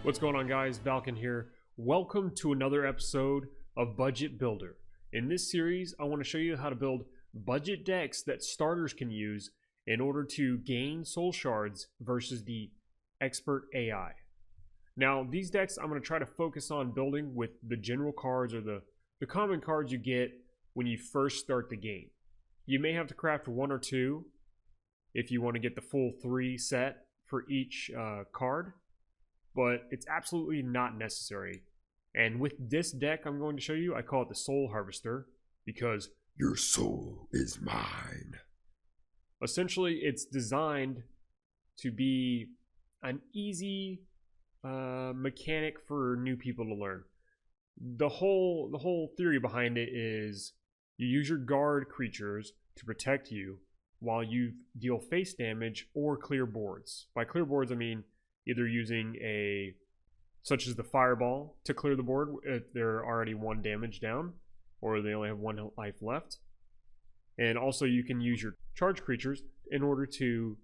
What's going on, guys? Valken here. Welcome to another episode of Budget Builder. In this series, I want to show you how to build budget decks that starters can use in order to gain soul shards versus the expert AI. Now, these decks I'm going to try to focus on building with the general cards or the common cards you get when you first start the game. You may have to craft one or two if you want to get the full 3 set for each card, but it's absolutely not necessary. And with this deck I'm going to show you, I call it the Soul Harvester because your soul is mine. Essentially, it's designed to be an easy mechanic for new people to learn. The whole theory behind it is you use your guard creatures to protect you while you deal face damage or clear boards. By clear boards, I mean either using such as the fireball to clear the board if they're already 1 damage down or they only have 1 life left. And also you can use your charge creatures in order to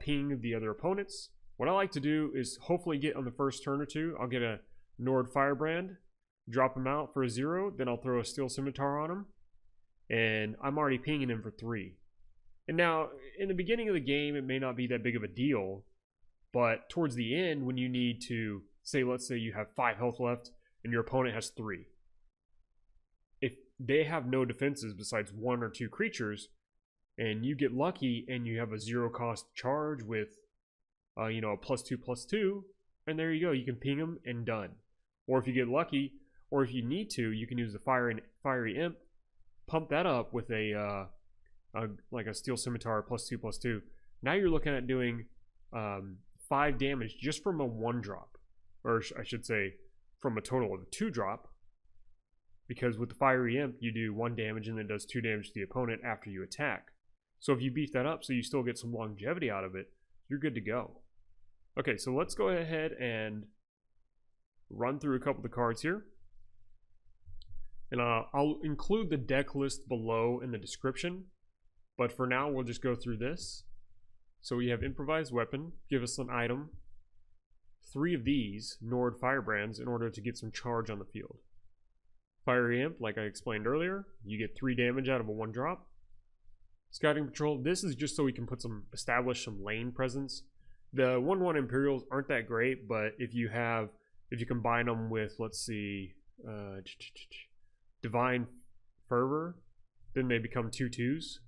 ping the other opponents. What I like to do is hopefully get on the first turn or two, I'll get a Nord Firebrand, drop him out for a 0, then I'll throw a Steel Scimitar on him, and I'm already pinging him for 3. And now, in the beginning of the game, it may not be that big of a deal, but towards the end, when you need to, let's say you have 5 health left and your opponent has 3. If they have no defenses besides 1 or 2 creatures, and you get lucky and you have a 0 cost charge with, a +2/+2, and there you go, you can ping them and done. Or if you get lucky, or if you need to, you can use the Fiery Imp, pump that up with like a Steel Scimitar +2/+2. Now you're looking at doing 5 damage just from a 1-drop, or I should say from a total of a 2-drop, because with the Fiery Imp you do 1 damage and then it does 2 damage to the opponent after you attack. So if you beef that up so you still get some longevity out of it, you're good to go. Okay, so let's go ahead and run through a couple of the cards here, and I'll include the deck list below in the description, but for now we'll just go through this. So we have Improvised Weapon, give us an item, 3 of these Nord Firebrands in order to get some charge on the field. Fiery Imp, like I explained earlier, you get 3 damage out of a 1-drop. Scouting Patrol, this is just so we can establish some lane presence. The 1/1 Imperials aren't that great, but if you combine them with, let's see, Divine Fervor, then they become 2/2s.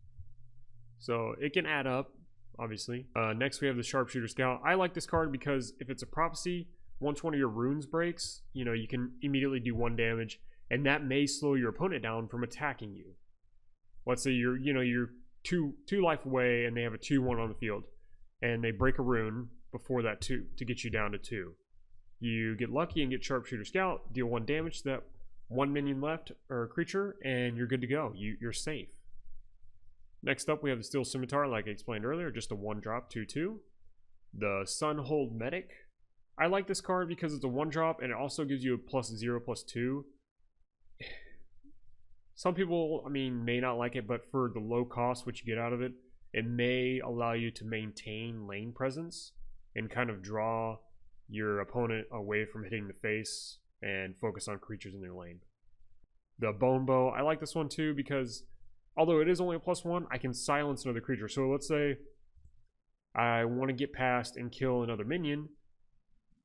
So it can add up, obviously. Next we have the Sharpshooter Scout. I like this card because if it's a prophecy, once one of your runes breaks, you can immediately do 1 damage, and that may slow your opponent down from attacking you. Let's say you're two life away and they have a 2/1 on the field, and they break a rune before that 2 to get you down to 2. You get lucky and get Sharpshooter Scout, deal 1 damage to that 1 minion left or creature, and you're good to go. You're safe. Next up we have the Steel Scimitar, like I explained earlier, just a 1-drop 2/2. The Sunhold Medic. I like this card because it's a 1-drop and it also gives you a +0/+2. Some people, may not like it, but for the low cost which you get out of it, it may allow you to maintain lane presence and kind of draw your opponent away from hitting the face and focus on creatures in their lane. The Bone Bow, I like this one too because although it is only a +1, I can silence another creature. So let's say I want to get past and kill another minion,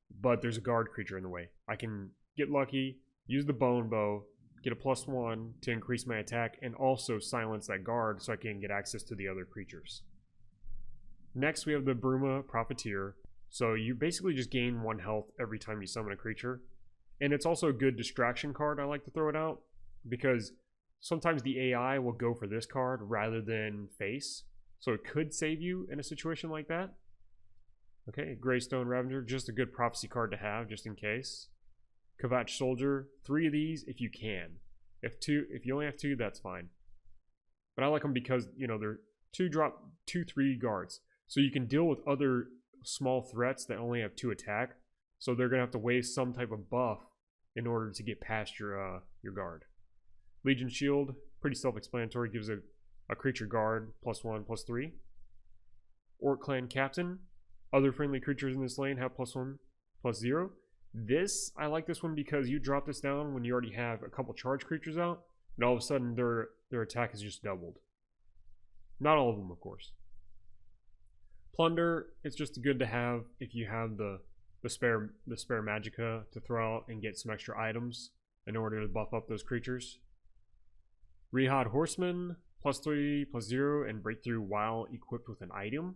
but there's a guard creature in the way. I can get lucky, use the Bone Bow, get a +1 to increase my attack, and also silence that guard so I can get access to the other creatures. Next we have the Bruma Profiteer. So you basically just gain 1 health every time you summon a creature. And it's also a good distraction card. I like to throw it out because sometimes the AI will go for this card rather than face. So it could save you in a situation like that. Okay, Greystone Ravager, just a good prophecy card to have just in case. Kvatch Soldier, 3 of these if you can. If you only have 2, that's fine. But I like them because, they're 2-drop, 2/3 guards. So you can deal with other small threats that only have 2 attack. So they're going to have to waste some type of buff in order to get past your guard. Legion Shield, pretty self-explanatory, gives a creature guard +1/+3. Orc Clan Captain, Other friendly creatures in this lane have +1/+0. This, I like this one because you drop this down when you already have a couple charge creatures out, and all of a sudden their attack is just doubled. Not all of them, of course. Plunder, it's just good to have if you have the spare magicka to throw out and get some extra items in order to buff up those creatures. Rabid Horseman, +3/+0 and breakthrough while equipped with an item.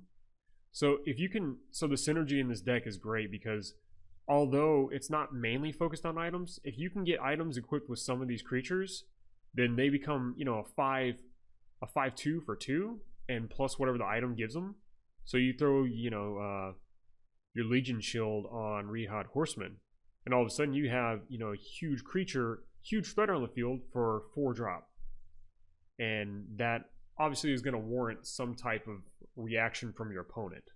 So if you can, so the synergy in this deck is great because although it's not mainly focused on items, if you can get items equipped with some of these creatures, then they become, you know, a 5/2 for 2 and plus whatever the item gives them. So you throw, you know, your Legion Shield on Rabid Horseman, and all of a sudden you have, you know, a huge creature, huge threat on the field for 4-drop. And that obviously is going to warrant some type of reaction from your opponent.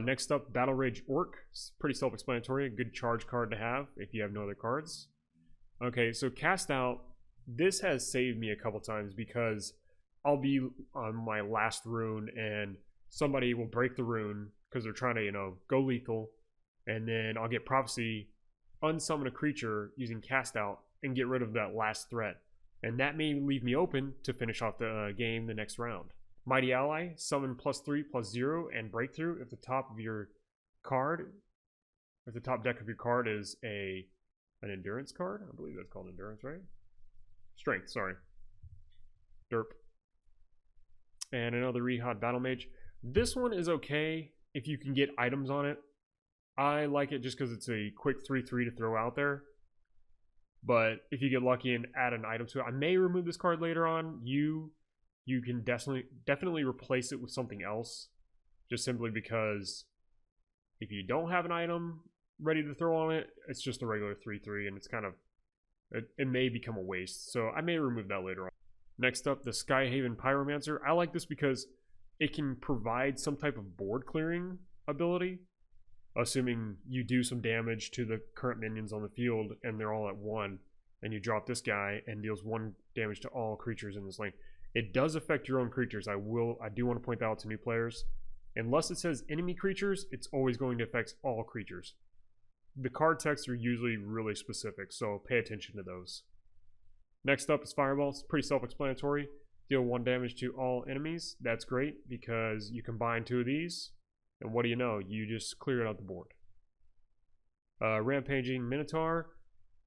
Next up, Battle Rage Orc. It's pretty self-explanatory. A good charge card to have if you have no other cards. Okay, so Cast Out. This has saved me a couple times because I'll be on my last rune and somebody will break the rune because they're trying to, you know, go lethal. And then I'll get Prophecy, unsummon a creature using Cast Out, and get rid of that last threat. And that may leave me open to finish off the game the next round. Mighty Ally, summon +3/+0 and breakthrough if the top of your card, if the top deck of your card is an endurance card. I believe that's called endurance, right? Strength, sorry. Derp. And another Rabid Battle Mage. This one is okay if you can get items on it. I like it just because it's a quick 3/3 to throw out there. But if you get lucky and add an item to it, I may remove this card later on. You can definitely replace it with something else, just simply because if you don't have an item ready to throw on it, it's just a regular 3/3, and it's kind of it may become a waste. So I may remove that later on. Next up, the Skyhaven Pyromancer. I like this because it can provide some type of board clearing ability, assuming you do some damage to the current minions on the field and they're all at 1, and you drop this guy and deals 1 damage to all creatures in this lane. It does affect your own creatures. I do want to point that out to new players. Unless it says enemy creatures, it's always going to affect all creatures. The card texts are usually really specific, so pay attention to those. Next up is Firewalls. Pretty self-explanatory. Deal 1 damage to all enemies. That's great because you combine 2 of these, and what do you know? You just clear it out the board. Rampaging Minotaur.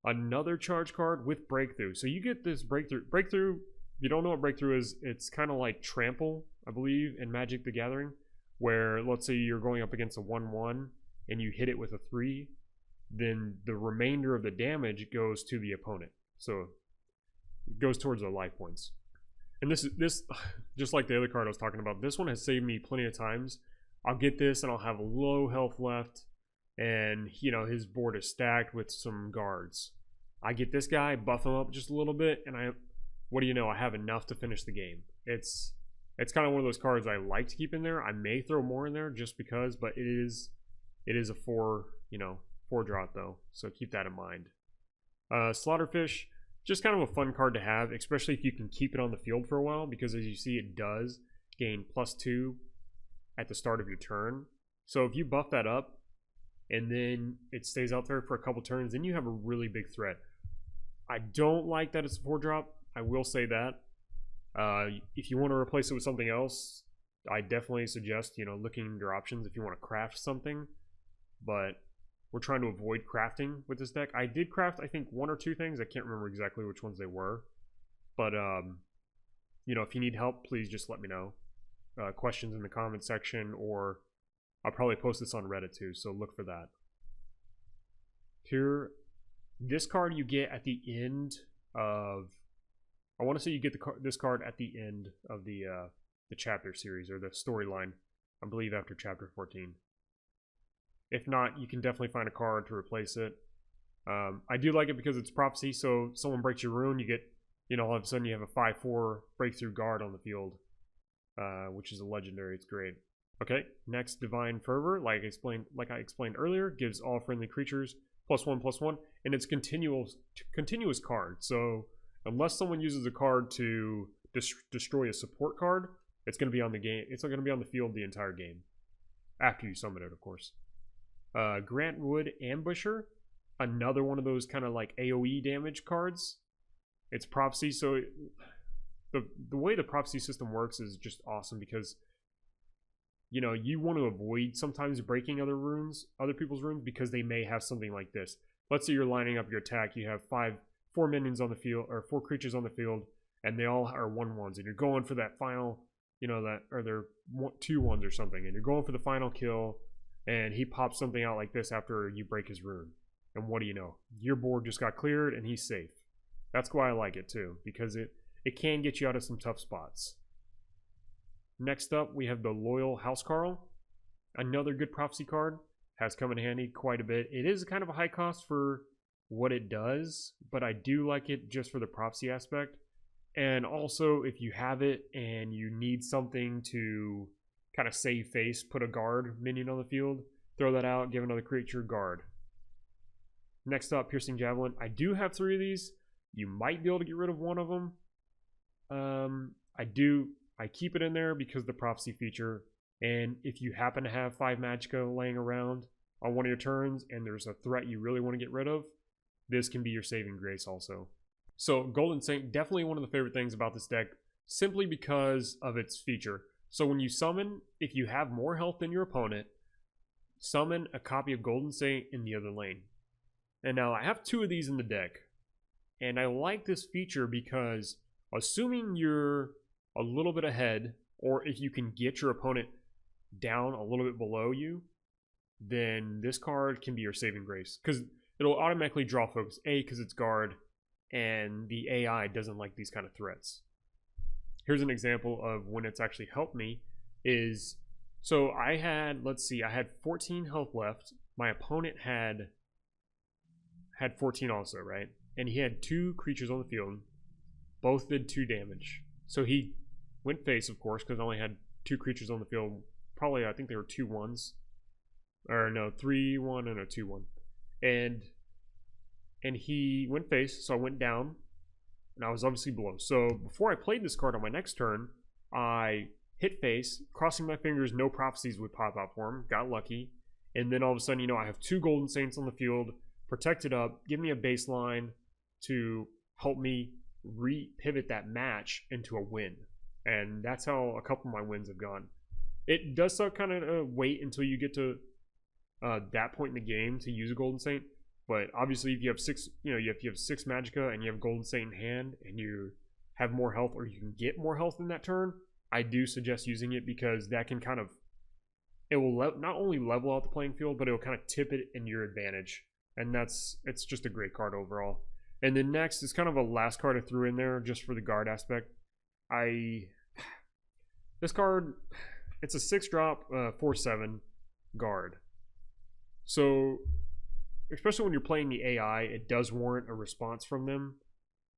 Another charge card with breakthrough. So you get this breakthrough. Breakthrough, if you don't know what breakthrough is, it's kind of like trample, I believe, in Magic the Gathering, where let's say you're going up against a 1/1 and you hit it with a 3, then the remainder of the damage goes to the opponent. So it goes towards their life points. And this just like the other card I was talking about, this one has saved me plenty of times. I'll get this and I'll have low health left, and you know his board is stacked with some guards. I get this guy, buff him up just a little bit, and what do you know? I have enough to finish the game. It's kind of one of those cards I like to keep in there. I may throw more in there just because, but it is a 4-drop though, so keep that in mind. Slaughterfish, just kind of a fun card to have, especially if you can keep it on the field for a while, because as you see, it does gain +2 at the start of your turn. So if you buff that up and then it stays out there for a couple turns, then you have a really big threat. I don't like that it's a 4-drop. I will say that. If you want to replace it with something else, I definitely suggest, you know, looking at your options if you want to craft something. But we're trying to avoid crafting with this deck. I did craft, I think, 1 or 2 things. I can't remember exactly which ones they were. But, you know, if you need help, please just let me know. Questions in the comment section, or I'll probably post this on Reddit too, so look for that. Here, this card you get at the end of, I want to say you get this card at the end of the chapter series, or the storyline, I believe after chapter 14. If not, you can definitely find a card to replace it. I do like it because it's Prophecy, so someone breaks your rune, you get, you know, all of a sudden you have a 5/4 breakthrough guard on the field, which is a legendary. It's great. Okay, next, Divine Fervor, like I explained earlier, gives all friendly creatures +1/+1, and it's continuous card. So unless someone uses a card to destroy a support card, it's going to be on the game. It's going to be on the field the entire game, after you summon it, of course. Grantwood Ambusher, another one of those kind of like AoE damage cards. It's prophecy, so the way the prophecy system works is just awesome because you want to avoid sometimes breaking other people's runes because they may have something like this. Let's say you're lining up your attack, you have four minions on the field or 4 creatures on the field, and they all are 1/1s, and you're going for that final, or they're 2/1s or something, and you're going for the final kill, and he pops something out like this after you break his rune, and what do you know? Your board just got cleared, and he's safe. That's why I like it too, because it can get you out of some tough spots. Next up, we have the Loyal Housecarl. Another good prophecy card. Has come in handy quite a bit. It is kind of a high cost for what it does, but I do like it just for the prophecy aspect. And also, if you have it and you need something to kind of save face, put a guard minion on the field, throw that out, give another creature guard. Next up, Piercing Javelin. I do have 3 of these. You might be able to get rid of one of them. I keep it in there because of the prophecy feature. And if you happen to have 5 magicka laying around on one of your turns and there's a threat you really want to get rid of, this can be your saving grace also. So Golden Saint, definitely one of the favorite things about this deck, simply because of its feature. So when you summon, if you have more health than your opponent, summon a copy of Golden Saint in the other lane. And now I have 2 of these in the deck. And I like this feature because assuming you're a little bit ahead, or if you can get your opponent down a little bit below you, then this card can be your saving grace. Because it'll automatically draw focus. A, because it's guard, and the AI doesn't like these kind of threats. Here's an example of when it's actually helped me. So I had, I had 14 health left. My opponent had 14 also, right? And he had 2 creatures on the field. Both did 2 damage. So he went face, of course, because I only had 2 creatures on the field. Probably, I think they were 2/1s. Or no, 3/1 and a 2/1. And he went face, so I went down. And I was obviously below. So before I played this card on my next turn, I hit face, crossing my fingers, no prophecies would pop out for him. Got lucky. And then all of a sudden, I have 2 Golden Saints on the field, protected up, give me a baseline to help me re-pivot that match into a win. And that's how a couple of my wins have gone. It does suck kind of wait until you get to that point in the game to use a Golden Saint. But obviously, if you have 6, if you have 6 magicka and you have Golden Saint in hand and you have more health, or you can get more health in that turn, I do suggest using it because that can kind of, it will not only level out the playing field, but it will kind of tip it in your advantage. And it's just a great card overall. And then next is kind of a last card I threw in there just for the guard aspect. This card, it's a 6-drop, 4/7 guard. So, especially when you're playing the AI, it does warrant a response from them,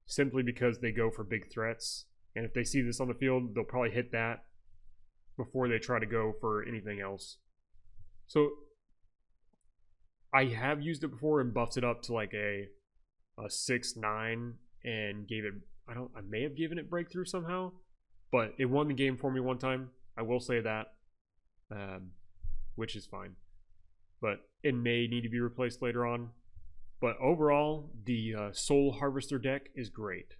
simply because they go for big threats. And if they see this on the field, they'll probably hit that before they try to go for anything else. So, I have used it before and buffed it up to like a 6/9 and gave it, I may have given it breakthrough somehow, but it won the game for me one time. I will say that, which is fine. But it may need to be replaced later on. But overall, the Soul Harvester deck is great.